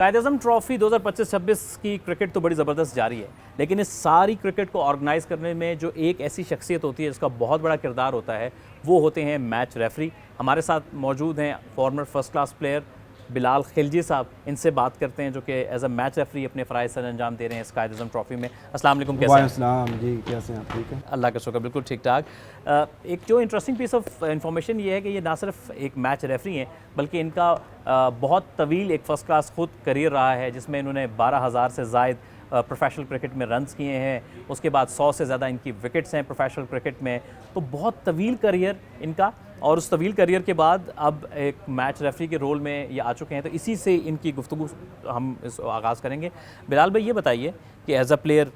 Quaid-e-Azam trophy 2025-26 की cricket तो बड़ी ज़बरदस्त जारी है, लेकिन इस सारी क्रिकेट को ऑर्गेनाइज़ करने में जो एक ऐसी शख्सियत होती है जिसका बहुत बड़ा किरदार होता है, वो होते हैं मैच रेफरी। हमारे साथ मौजूद हैं farmer first class player Bilal Khilji साहब। इनसे बात करते हैं जो कि एज अ मैच रेफरी अपने फ़राइज़ सर अंजाम दे रहे हैं इस कायद-ए-आज़म ट्रॉफी में। अस्सलाम वालेकुम, कैसे हैं? वालेकुम जी, कैसे हैं आप? ठीक है, अल्लाह का शुक्र, बिल्कुल ठीक ठाक। एक जो इंटरेस्टिंग पीस ऑफ इंफॉर्मेशन ये है कि ये ना सिर्फ एक मैच रेफरी हैं, बल्कि इनका बहुत तवील एक फ़र्स्ट क्लास खुद करियर रहा है, जिसमें इन्होंने 12,000 से ज़ायद प्रोफेशनल क्रिकेट में रन्स किए हैं। उसके बाद 100 से ज़्यादा इनकी विकेट्स हैं प्रोफेशनल क्रिकेट में। तो बहुत तवील करियर इनका, और उस तवील करियर के बाद अब एक मैच रेफरी के रोल में ये आ चुके हैं। तो इसी से इनकी गुफ्तगू हम इस आगाज़ करेंगे। बिलाल भाई, ये बताइए कि एज अ प्लेयर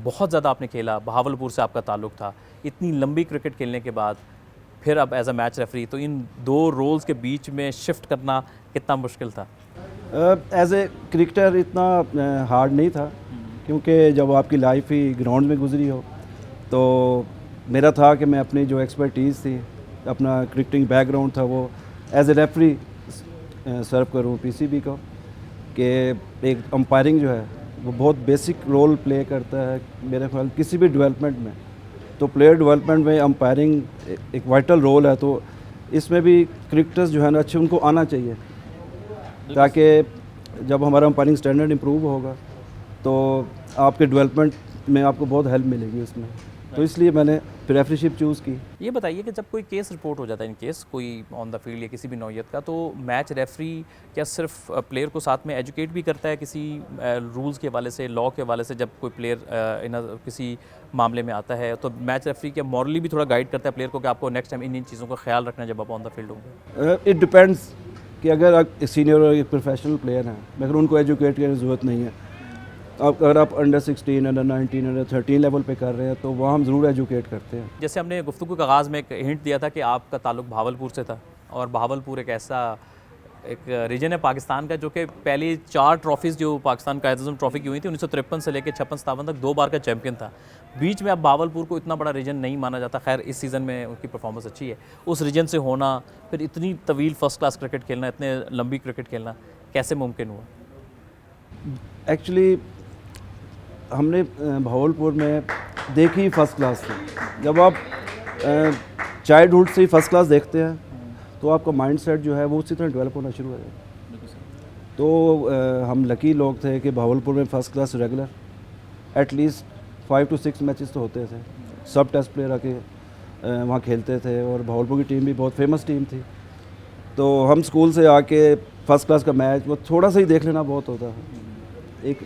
बहुत ज़्यादा आपने खेला, बहावलपुर से आपका ताल्लुक़ था, इतनी लंबी क्रिकेट खेलने के बाद फिर अब एज अ मैच रेफरी, तो इन दो रोल्स के बीच में शिफ्ट करना कितना मुश्किल था? एज ए क्रिकेटर इतना हार्ड नहीं था, क्योंकि जब आपकी लाइफ ही ग्राउंड में गुजरी हो, तो मेरा था कि मैं अपनी जो एक्सपर्टीज़ थी, अपना क्रिकेटिंग बैकग्राउंड था, वो एज ए रेफरी सर्व करूँ पीसीबी को। कि एक अंपायरिंग जो है वो बहुत बेसिक रोल प्ले करता है मेरे ख्याल किसी भी डेवलपमेंट में। तो प्लेयर डेवलपमेंट में अंपायरिंग एक वाइटल रोल है। तो इसमें भी क्रिकेटर्स जो है ना अच्छे उनको आना चाहिए, ताकि जब हमारा अंपायरिंग स्टैंडर्ड इम्प्रूव होगा तो आपके डेवलपमेंट में आपको बहुत हेल्प मिलेगी उसमें। तो इसलिए मैंने फिर रेफरीशिप चूज़ की। ये बताइए कि जब कोई केस रिपोर्ट हो जाता है, इन केस कोई ऑन द फील्ड या किसी भी नौयत का, तो मैच रेफरी क्या सिर्फ प्लेयर को साथ में एजुकेट भी करता है किसी रूल्स के हवाले से, लॉ के हवाले से? जब कोई प्लेयर किसी मामले में आता है, तो मैच रेफरी क्या मॉरली भी थोड़ा गाइड करता है प्लेयर को कि आपको नेक्स्ट टाइम इन चीज़ों का ख्याल रखना है जब आप ऑन द फील्ड होंगे? इट डिपेंड्स कि अगर आप सीनियर और एक प्रोफेशनल प्लेयर हैं, मगर उनको एजुकेट करने की ज़रूरत नहीं है। अब अगर आप अंडर 16, अंडर 19, अंडर 13 लेवल पे कर रहे हैं, तो वहाँ हम ज़रूर एजुकेट करते हैं। जैसे हमने गुफ्तगू के आगाज़ में एक हिंट दिया था कि आपका ताल्लुक बहावलपुर से था, और बहावलपुर एक ऐसा एक रीजन है पाकिस्तान का जो कि पहली 4 ट्रॉफीज़ जो पाकिस्तान कायद-ए-आज़म ट्रॉफी की हुई थी 1953 से लेकर 56-57 तक 2 बार का चैम्पियन था। बीच में अब बहावलपुर को इतना बड़ा रीजन नहीं माना जाता। खैर, इस सीज़न में उनकी परफॉर्मेंस अच्छी है। उस रीजन से होना, फिर इतनी तवील फर्स्ट क्लास क्रिकेट खेलना, इतने लंबी क्रिकेट खेलना कैसे मुमकिन हुआ? एक्चुअली हमने बहावलपुर में देखी फर्स्ट क्लास थी। जब आप चाइल्डहुड से ही फर्स्ट क्लास देखते हैं, तो आपका माइंडसेट जो है वो उसी तरह डेवलप होना शुरू हो जाता है। तो हम लकी लोग थे कि बहावलपुर में first class regular at least 5 to 6 matches तो होते थे। सब टेस्ट प्लेयर आके वहाँ खेलते थे, और बहावलपुर की टीम भी बहुत फेमस टीम थी। तो हम स्कूल से आके फ़र्स्ट क्लास का मैच वो थोड़ा सा ही देख लेना बहुत होता है। एक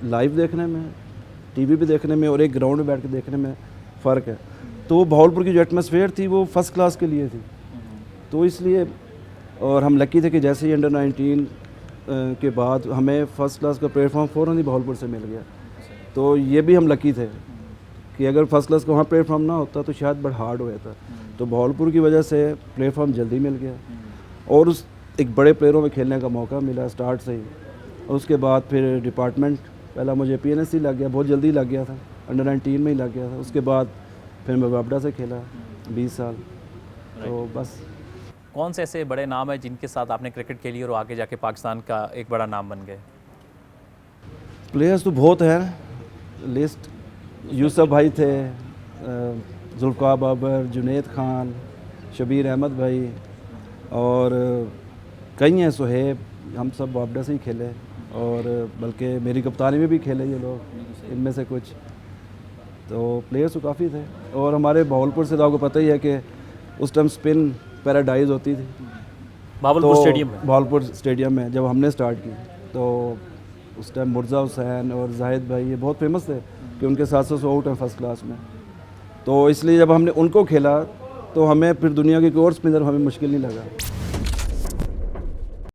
लाइव देखने में, टीवी पे देखने में, और एक ग्राउंड में बैठ के देखने में फ़र्क है। तो बहावलपुर की जो एटमॉस्फेयर थी वो फ़र्स्ट क्लास के लिए थी। तो इसलिए, और हम लकी थे कि जैसे ही अंडर 19 के बाद हमें फ़र्स्ट क्लास का प्लेटफॉर्म फ़ौरन ही बहावलपुर से मिल गया। तो ये भी हम लकी थे कि अगर फर्स्ट क्लास का वहाँ प्लेटफॉर्म ना होता तो शायद बड़ा हार्ड हो जाता। तो बहावलपुर की वजह से प्लेटफॉर्म जल्दी मिल गया, और उस एक बड़े प्लेयरों में खेलने का मौका मिला स्टार्ट से ही। और उसके बाद फिर डिपार्टमेंट, पहला मुझे PNSC लग गया, बहुत जल्दी लग गया था, अंडर 19 में ही लग गया था। उसके बाद फिर मैं वापडा से खेला 20 साल। तो बस। कौन से ऐसे बड़े नाम हैं जिनके साथ आपने क्रिकेट खेली और आगे जाके पाकिस्तान का एक बड़ा नाम बन गए? प्लेयर्स तो बहुत हैं, लिस्ट यूसुफ भाई थे, जुल्फ़कार बाबर, जुनैद खान, शबीर अहमद भाई, और कई हैं, सुहेब, हम सब वापडा से ही खेले, और बल्कि मेरी कप्तानी में भी खेले ये लोग, इनमें से कुछ। तो प्लेयर्स तो काफ़ी थे। और हमारे बहावलपुर से तो आपको पता ही है कि उस टाइम स्पिन पैराडाइज होती थी बहावलपुर स्टेडियम में। बहावलपुर स्टेडियम में जब हमने स्टार्ट की, तो उस टाइम मुर्ज़ा हुसैन और जाहिद भाई ये बहुत फेमस थे कि उनके 700 आउट हैं फर्स्ट क्लास में। तो इसलिए जब हमने उनको खेला, तो हमें फिर दुनिया के कोई और स्पिनर हमें मुश्किल नहीं लगा।